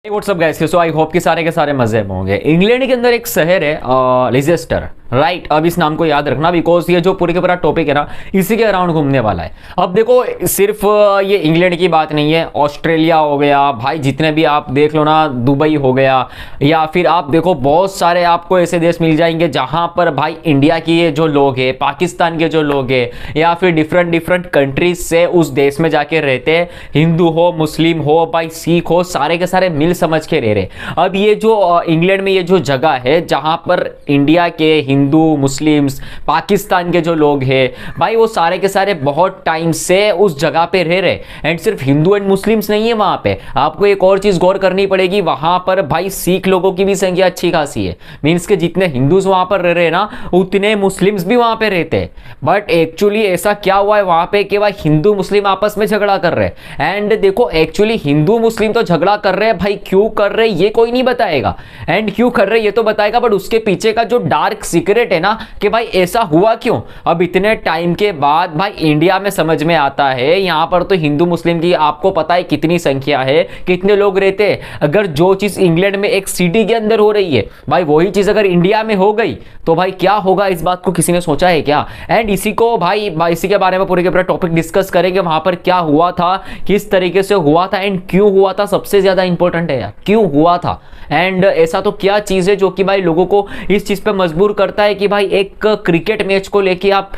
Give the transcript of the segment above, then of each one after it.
WhatsApp guys, so I hope कि सारे के सारे मजे में होंगे। इंग्लैंड के अंदर एक शहर है लिसेस्टर, राइट। अब इस नाम को याद रखना बिकॉज ये जो पूरे के पूरा टॉपिक है ना इसी के अराउंड घूमने वाला है। अब देखो सिर्फ ये इंग्लैंड की बात नहीं है, ऑस्ट्रेलिया हो गया भाई, जितने भी आप देख लो ना, दुबई हो गया, या फिर आप देखो बहुत सारे आपको ऐसे देश मिल जाएंगे जहां पर भाई इंडिया की जो लोग हैं, पाकिस्तान के जो लोग हैं, या फिर डिफरेंट डिफरेंट कंट्रीज से उस देश में जाके रहते हैं। हिंदू हो, मुस्लिम हो, भाई सिख हो, सारे के सारे मिल समझ के रह रहे। अब ये जो इंग्लैंड में ये जो जगह है जहां पर इंडिया के हिंदू, मुस्लिम्स, पाकिस्तान के जो लोग हैं भाई, वो सारे के सारे बहुत टाइम से उस जगह पे रह रहे। एंड सिर्फ हिंदू एंड मुस्लिम्स नहीं है वहां पे, आपको एक और चीज गौर करनी पड़ेगी, वहां पर भाई सिख लोगों की भी संख्या अच्छी खासी है। मींस के जितने हिंदूज वहां पर रह रहे हैं ना, उतने मुस्लिम्स भी वहां पे रहते हैं। बट एक्चुअली ऐसा क्या हुआ है वहां पे कि भाई हिंदू मुस्लिम आपस में झगड़ा कर रहे हैं। एंड देखो एक्चुअली हिंदू मुस्लिम तो झगड़ा कर रहे हैं भाई, क्यों कर रहे ये कोई नहीं बताएगा, एंड क्यों कर रहे ये तो बताएगा, बट उसके पीछे का जो डार्क सीक्रेट है ना कि भाई ऐसा हुआ क्यों, अब इतने टाइम के बाद भाई इंडिया में समझ में आता है। यहां पर तो हिंदू मुस्लिम की आपको पता है कितनी संख्या है, कितने लोग रहते हैं। अगर जो चीज इंग्लैंड में एक सिटी के अंदर हो रही है भाई, वही चीज अगर इंडिया में हो गई तो भाई क्या होगा, इस बात को किसी ने सोचा है क्या? एंड इसी को भाई इसी के बारे में पूरे के पूरा टॉपिक डिस्कस करेंगे, वहां पर क्या हुआ था, किस तरीके से हुआ था, एंड क्यों हुआ था। सबसे ज्यादा इंपॉर्टेंट है यार, क्यों हुआ था, एंड ऐसा तो क्या चीज है जो कि भाई लोगों को इस चीज पे मजबूर करता है कि भाई एक क्रिकेट मैच को लेके आप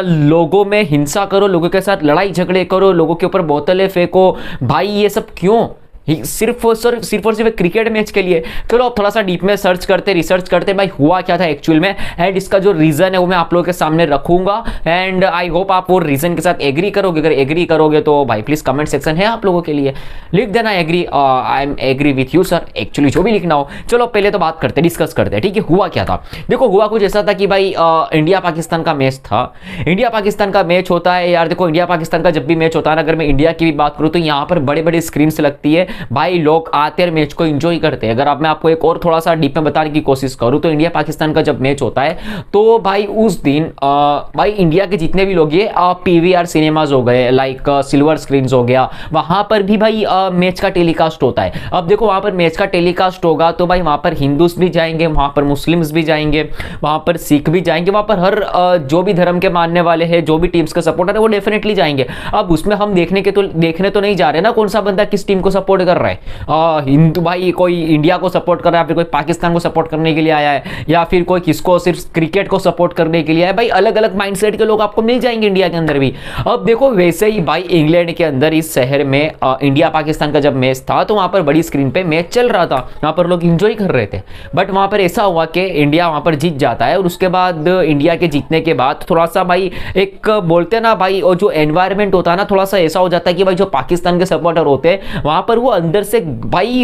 लोगों में हिंसा करो, लोगों के साथ लड़ाई झगड़े करो, लोगों के ऊपर बोतलें फेंको। भाई ये सब क्यों, सिर्फ और सिर्फ क्रिकेट मैच के लिए? चलो अब थोड़ा सा डीप में सर्च करते, रिसर्च करते भाई हुआ क्या था एक्चुअल में, एंड इसका जो रीजन है वो मैं आप लोगों के सामने रखूंगा। एंड आई होप आप वो रीजन के साथ एग्री करोगे। अगर एग्री करोगे तो भाई प्लीज कमेंट सेक्शन है आप लोगों के लिए, लिख देना agree, I am agree with you sir, actually जो भी लिखना हो। चलो पहले तो बात करते, डिस्कस करते हैं, ठीक है। हुआ क्या था, देखो हुआ कुछ ऐसा था कि भाई इंडिया पाकिस्तान का मैच था। इंडिया पाकिस्तान का मैच होता है यार, देखो इंडिया पाकिस्तान का जब भी मैच होता है ना, अगर मैं इंडिया की भी बात करूं तो यहाँ पर बड़े बड़े स्क्रीन लगती है भाई, लोग आते हैं मैच को एंजॉय करते हैं। अगर आप मैं आपको एक और थोड़ा सा डीप में बताने की कोशिश करूं तो इंडिया पाकिस्तान का जब मैच होता है तो भाई उस दिन भाई इंडिया के जितने भी लोग ये पीवीआर सिनेमाज हो गए, लाइक सिल्वर स्क्रीन हो गया, वहां पर भी भाई मैच का टेलीकास्ट होता है। अब देखो वहां पर मैच का टेलीकास्ट होगा तो भाई वहां पर हिंदूस भी जाएंगे, वहां पर मुस्लिम्स भी जाएंगे, वहां पर सिख भी जाएंगे, वहां पर हर जो भी धर्म के मानने वाले हैं, जो भी टीम्स के सपोर्टर है वो डेफिनेटली जाएंगे। अब उसमें हम देखने तो नहीं जा रहे ना कौन सा बंदा किस टीम को सपोर्ट कर रहा है। हिंदू भाई कोई इंडिया को सपोर्ट कर रहा है, फिर कोई पाकिस्तान को सपोर्ट करने के लिए आया है, या फिर कोई किसको सिर्फ क्रिकेट को सपोर्ट करने के लिए आया। भाई अलग अलग माइंडसेट के लोग आपको मिल जाएंगे इंडिया के अंदर भी। अब देखो वैसे ही भाई इंग्लैंड के अंदर इस शहर में इंडिया पाकिस्तान का जब मैच था तो वहां पर बड़ी स्क्रीन पे मैच चल रहा था, वहां पर लोग इंजॉय कर रहे थे। बट वहां पर ऐसा हुआ कि इंडिया वहां पर जीत जाता है, और उसके बाद इंडिया के जीतने के बाद थोड़ा सा भाई एक बोलते ना भाई, और जो एनवायरमेंट होता है ना थोड़ा सा ऐसा हो जाता है कि भाई जो पाकिस्तान के सपोर्टर होते हैं वहां पर वो अंदर से भाई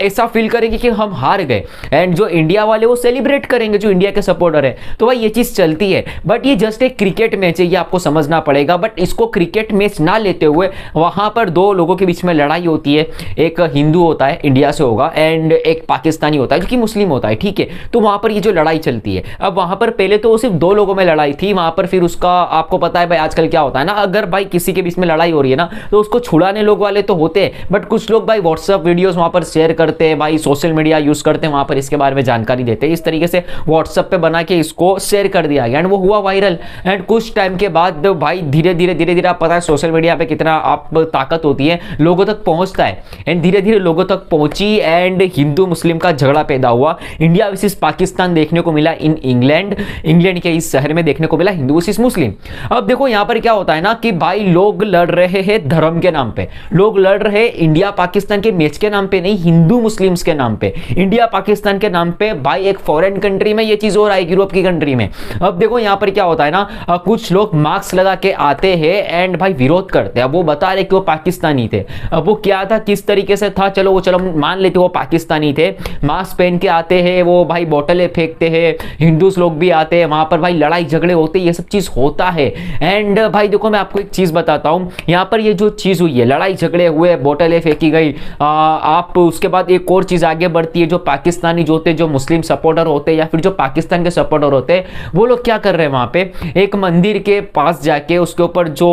ऐसा फील करेंगे कि हम हार गए, एंड जो इंडिया वाले वो सेलिब्रेट करेंगे जो इंडिया के सपोर्टर है। तो भाई ये चीज चलती है, बट ये जस्ट एक क्रिकेट मैच है, ये आपको समझना पड़ेगा। बट इसको क्रिकेट मैच ना लेते हुए वहां पर दो लोगों के बीच में लड़ाई होती है, एक हिंदू होता है इंडिया से होगा, एंड एक पाकिस्तानी होता है जो कि मुस्लिम होता है, ठीक है। तो वहां पर ये जो लड़ाई चलती है, अब वहां पर पहले तो सिर्फ दो लोगों में लड़ाई थी, वहां पर फिर उसका आपको पता है भाई आजकल क्या होता है ना, अगर भाई किसी के बीच में लड़ाई हो रही है ना तो उसको छुड़ाने लोग वाले तो होते हैं, बट कुछ लोग भाई व्हाट्सएप वीडियोस वहां पर शेयर करते हैं, भाई सोशल मीडिया यूज करते हैं, वहां पर इसके बारे में जानकारी देते हैं। इस तरीके से व्हाट्सएप पे बना के इसको शेयर कर दिया गया, एंड वो हुआ वायरल। एंड कुछ टाइम के बाद भाई धीरे धीरे आप पता है सोशल मीडिया पे कितना आप ताकत होती है, लोगों तक पहुंचता है, एंड धीरे धीरे लोगों तक पहुंची, एंड हिंदू मुस्लिम का झगड़ा पैदा हुआ। इंडिया वर्सेस पाकिस्तान देखने को मिला इन इंग्लैंड के इस शहर में देखने को मिला हिंदू वर्सेस मुस्लिम। अब देखो यहां पर क्या होता है ना कि भाई लोग लड़ रहे हैं धर्म के नाम पे, लोग लड़ रहे हैं इंडिया पाकिस्तान के मैच के नाम पे नहीं, हिंदू मुस्लिम्स के नाम पे, इंडिया पाकिस्तान के नाम पे। भाई एक फॉरेन कंट्री में ये चीज हो रहा है, यूरोप की कंट्री में। अब देखो यहां पर क्या होता है ना, कुछ लोग मास्क लगा के आते हैं एंड भाई विरोध करते हैं। अब वो बता रहे कि वो पाकिस्तानी थे, अब वो क्या था किस तरीके से था, चलो मान लेते वो पाकिस्तानी थे, मास्क पहन के आते हैं, वो भाई बोतलें फेंकते हैं, हिंदूस लोग भी आते हैं, वहां पर भाई लड़ाई झगड़े होते हैं, ये सब चीज होता है। एंड भाई देखो मैं आपको एक चीज बताता हूं, यहां पर ये जो चीज हुई है, लड़ाई झगड़े हुए, बोतलें फेंकी देखी गई। आप उसके बाद एक और चीज़ आगे बढ़ती है, जो पाकिस्तानी जो होते, जो मुस्लिम सपोर्टर होते या फिर जो पाकिस्तान के सपोर्टर होते, वो लोग क्या कर रहे हैं वहाँ पे एक मंदिर के पास जाके उसके ऊपर जो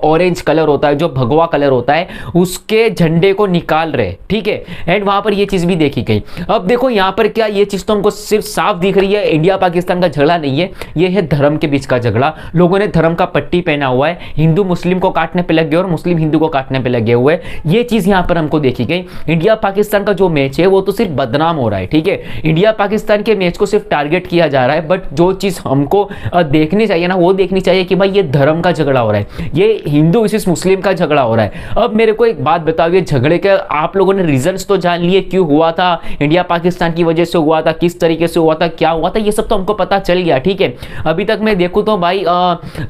ऑरेंज कलर होता है, जो भगवा कलर होता है, उसके झंडे को निकाल रहे, ठीक है। एंड वहाँ पर ये चीज़ भी देखी गई। अब देखो यहाँ पर क्या ये चीज़ तो हमको सिर्फ साफ दिख रही है, इंडिया पाकिस्तान का झगड़ा नहीं है, ये है धर्म के बीच का झगड़ा। लोगों ने धर्म का पट्टी पहना हुआ है, हिंदू मुस्लिम को काटने पे लगे और मुस्लिम हिंदू को काटने पे लगे हुए, ये चीज यहां पर हमको देखी गई। इंडिया पाकिस्तान का जो मैच है वो तो सिर्फ बदनाम हो रहा है, ठीक है। इंडिया पाकिस्तान के मैच को सिर्फ टारगेट किया जा रहा है, बट जो चीज हमको देखनी चाहिए ना, वो देखनी चाहिए कि भाई ये धर्म का झगड़ा हो रहा है, ये हिंदू वर्सेस मुस्लिम का झगड़ा हो रहा है। अब मेरे को एक बात बताओ, ये झगड़े के आप लोगों ने रीजंस तो जान लिए, क्यों हुआ था, इंडिया पाकिस्तान की वजह से हुआ था, किस तरीके से हुआ था, क्या हुआ था, ये सब तो हमको पता चल गया, ठीक है। अभी तक मैं देखूं तो भाई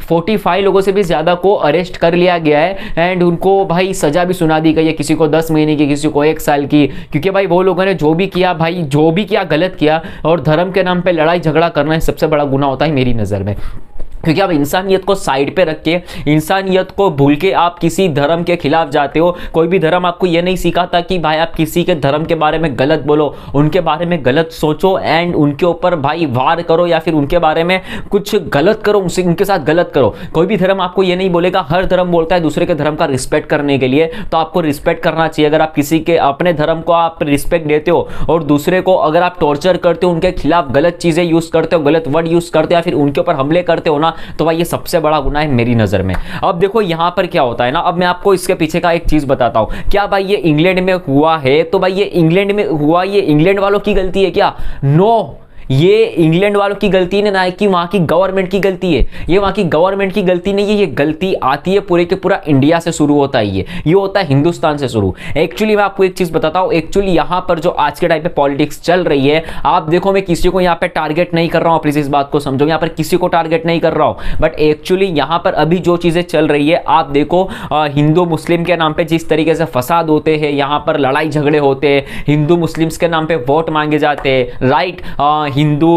45 लोगों से भी ज्यादा को अरेस्ट कर लिया गया है एंड उनको भाई सजा भी सुना दी गई है, किसी को 10 महीने की, किसी को 1 साल की, क्योंकि भाई वो लोगों ने जो भी किया भाई, जो भी किया गलत किया। और धर्म के नाम पे लड़ाई झगड़ा करना सबसे बड़ा गुनाह होता है मेरी नज़र में, क्योंकि आप इंसानियत को साइड पे रख के, इंसानियत को भूल के आप किसी धर्म के खिलाफ जाते हो। कोई भी धर्म आपको ये नहीं सिखाता कि भाई आप किसी के धर्म के बारे में गलत बोलो, उनके बारे में गलत सोचो एंड उनके ऊपर भाई वार करो या फिर उनके बारे में कुछ गलत करो, उनके साथ गलत करो। कोई भी धर्म आपको ये नहीं बोलेगा, हर धर्म बोलता है दूसरे के धर्म का रिस्पेक्ट करने के लिए, तो आपको रिस्पेक्ट करना चाहिए। अगर आप किसी के अपने धर्म को आप रिस्पेक्ट देते हो और दूसरे को अगर आप टॉर्चर करते हो, उनके खिलाफ गलत चीजें यूज करते हो, गलत वर्ड यूज करते हो या फिर उनके ऊपर हमले करते हो ना, तो भाई ये सबसे बड़ा गुनाह है मेरी नजर में। अब देखो यहां पर क्या होता है ना, अब मैं आपको इसके पीछे का एक चीज बताता हूं। क्या भाई ये इंग्लैंड में हुआ है, तो भाई ये इंग्लैंड में हुआ, ये इंग्लैंड वालों की गलती है क्या? नो, ये इंग्लैंड वालों की गलती नहीं, ना कि वहां की गवर्नमेंट की गलती है। ये वहां की गवर्नमेंट की गलती नहीं है, ये गलती आती है पूरे के पूरा इंडिया से शुरू होता है। ये होता है हिंदुस्तान से शुरू। एक्चुअली मैं आपको एक चीज बताता हूं, एक्चुअली यहां पर जो आज के टाइम पे पॉलिटिक्स चल रही है, आप देखो मैं किसी को यहां पे टारगेट नहीं कर रहा हूं, प्लीज इस बात को समझो, यहां पर किसी को टारगेट नहीं कर रहा हूं, बट एक्चुअली यहां पर अभी जो चीजें चल रही है, आप देखो हिंदू मुस्लिम के नाम पे जिस तरीके से फसाद होते हैं, यहां पर लड़ाई झगड़े होते हैं, हिंदू मुस्लिम्स के नाम पे वोट मांगे जाते हैं, राइट। हिंदू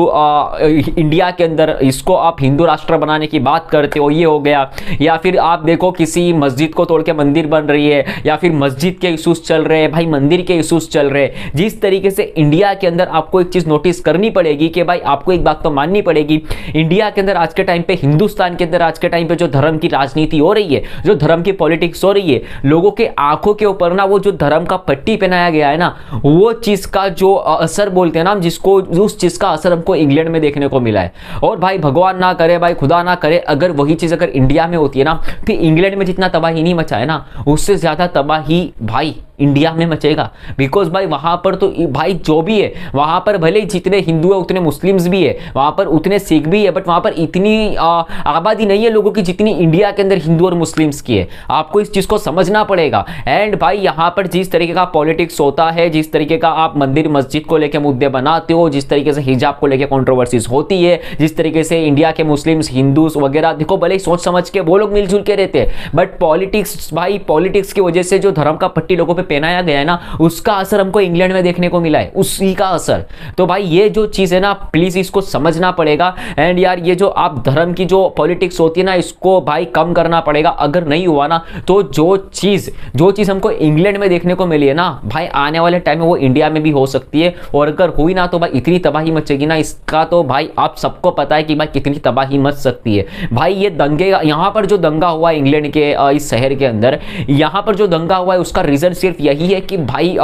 इंडिया के अंदर इसको आप हिंदू राष्ट्र बनाने की बात करते हो, ये हो गया। या फिर आप देखो किसी मस्जिद को तोड़ के मंदिर बन रही है, या फिर मस्जिद के इशूज चल रहे हैं, भाई मंदिर के इशूज चल रहे हैं। जिस तरीके से इंडिया के अंदर आपको एक चीज नोटिस करनी पड़ेगी कि भाई आपको एक बात तो माननी पड़ेगी, इंडिया के अंदर आज के टाइम पे, हिंदुस्तान के अंदर आज के टाइम पे जो धर्म की राजनीति हो रही है, जो धर्म की पॉलिटिक्स हो रही है, लोगों के आंखों के ऊपर ना वो जो धर्म का पट्टी पहनाया गया है ना, वो चीज का जो असर बोलते हैं ना, जिसको उस चीज का असर हमको इंग्लैंड में देखने को मिला है। और भाई भगवान ना करे, भाई खुदा ना करे, अगर वही चीज अगर इंडिया में होती है ना, फिर इंग्लैंड में जितना तबाही नहीं मचा है ना, उससे ज्यादा तबाही भाई इंडिया में मचेगा। बिकॉज भाई वहां पर तो भाई जो भी है, वहां पर भले जितने हिंदू है उतने मुस्लिम्स भी है, वहां पर उतने सिख भी है, बट वहां पर इतनी आबादी नहीं है लोगों की जितनी इंडिया के अंदर हिंदू और मुस्लिम्स की है। आपको इस चीज को समझना पड़ेगा। एंड भाई यहां पर जिस तरीके का पॉलिटिक्स होता है, जिस तरीके का आप मंदिर मस्जिद को लेकर मुद्दे बनाते हो, जिस तरीके से हिजाब को लेकर कॉन्ट्रोवर्सीज होती है, जिस तरीके से इंडिया के मुस्लिम्स हिंदूस वगैरह, देखो भले सोच समझ के वो लोग मिलजुल के रहते हैं, बट पॉलिटिक्स भाई, पॉलिटिक्स की वजह से जो धर्म का पट्टी लोगों पे पहनाया गया है ना, उसका असर हमको इंग्लैंड में देखने को मिला है, उसी का असर। तो भाई ये जो चीज है ना, प्लीज इसको समझना पड़ेगा। एंड यार ये जो आप धर्म की जो पॉलिटिक्स होती है ना, इसको भाई कम करना पड़ेगा। अगर नहीं हुआ ना, तो जो चीज हमको इंग्लैंड में देखने को मिली है ना भाई, आने वाले टाइम में वो इंडिया में भी हो सकती है। और अगर हुई ना, तो भाई इतनी तबाही मचेगी ना, इसका तो भाई आप सबको पता है कि भाई कितनी तबाही मच सकती है। भाई ये दंगे, यहाँ पर जो दंगा हुआ इंग्लैंड के इस शहर के अंदर, यहाँ पर जो दंगा हुआ है, उसका रीजन सिर्फ यही है कि भाई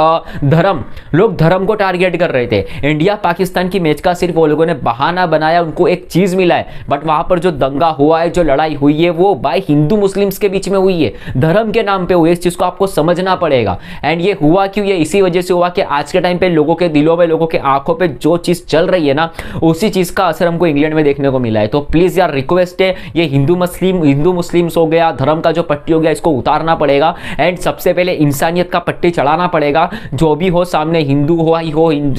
लोग धर्म को टारगेट कर रहे थे। इंडिया पाकिस्तान की मैच का सिर्फ वो लोगों ने बहाना बनाया, उनको एक चीज मिला है, बट वहां पर जो दंगा हुआ है, जो लड़ाई हुई है, वो भाई हिंदू मुस्लिम्स के बीच में हुई है, धर्म के नाम पे हुई है। इस चीज को आपको समझना पड़ेगा। एंड ये हुआ क्यों? ये इसी वजह से हुआ कि आज के टाइम पे लोगों के दिलों में, लोगों के आंखों पे जो चीज चल रही है ना, उसी चीज का असर हमको इंग्लैंड में देखने को मिला है। तो प्लीज यार रिक्वेस्ट है, ये हिंदू मुस्लिम्स हो गया, धर्म का जो पट्टी हो गया, इसको उतारना पड़ेगा। एंड सबसे पहले इंसानियत का पट्टी चढ़ाना पड़ेगा। जो भी हो, सामने हिंदू हो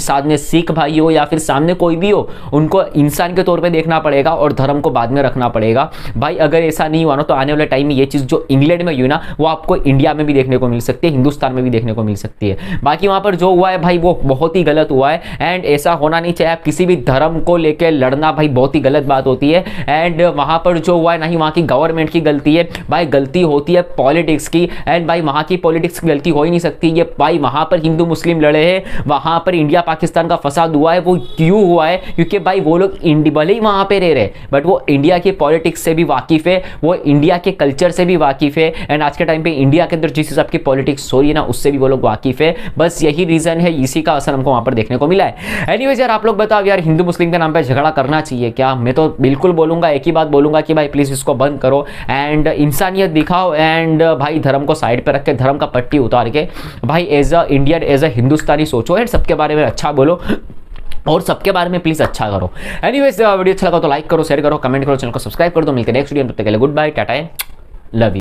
सामने सिख भाई हो या फिर सामने कोई भी हो, उनको इंसान के तौर पे देखना पड़ेगा और धर्म को बाद में रखना पड़ेगा। भाई अगर ऐसा नहीं हुआ ना, तो आने वाले टाइम में ये चीज जो इंग्लैंड में हुई ना, वो आपको इंडिया में भी देखने को मिल सकती है, हिंदुस्तान में भी देखने को मिल सकती है। बाकी वहां पर जो हुआ है भाई, वो बहुत ही गलत हुआ है। एंड ऐसा होना नहीं चाहिए। आप किसी भी धर्म को लेकर लड़ना भाई बहुत ही गलत बात होती है। एंड वहां पर जो हुआ है ना, ही वहां की गवर्नमेंट की गलती है भाई, गलती होती है पॉलिटिक्स की। एंड भाई वहां की पॉलिटिक्स की गलती हो ही नहीं सकती। ये भाई वहां पर हिंदू मुस्लिम लड़े हैं, वहां पर इंडिया पाकिस्तान का फसाद हुआ है, वो क्यों हुआ है? क्योंकि भाई वो लोग भले ही वहां पे रह रहे बट वो इंडिया की पॉलिटिक्स से भी वाकिफ है, वो इंडिया के कल्चर से भी वाकिफ है, एंड आज के टाइम पे इंडिया के अंदर जिस हिसाब की पॉलिटिक्स हो रही है ना उससे भी वो लोग वाकिफ है। बस यही रीजन है, इसी का असर हमको वहां पर देखने को मिला है। एनीवेज यार, आप लोग बताओ यार, हिंदू मुस्लिम के नाम पे झगड़ा करना चाहिए क्या? मैं तो बिल्कुल बोलूंगा, एक ही बात बोलूंगा कि भाई प्लीज इसको बंद करो एंड इंसानियत दिखाओ, एंड भाई धर्म को साइड पे रख के, धर्म का पट्टी उतार के भाई as a Indian, as a Hindustani सोचो एंड सबके बारे में अच्छा बोलो और सबके बारे में प्लीज अच्छा करो। एनीवेज वीडियो अच्छा लगा तो लाइक करो, शेयर करो, कमेंट करो, चैनल को सब्सक्राइब कर दो। मिलकर नेक्स्ट वीडियो में, तब तक के लिए good bye, tata, love you.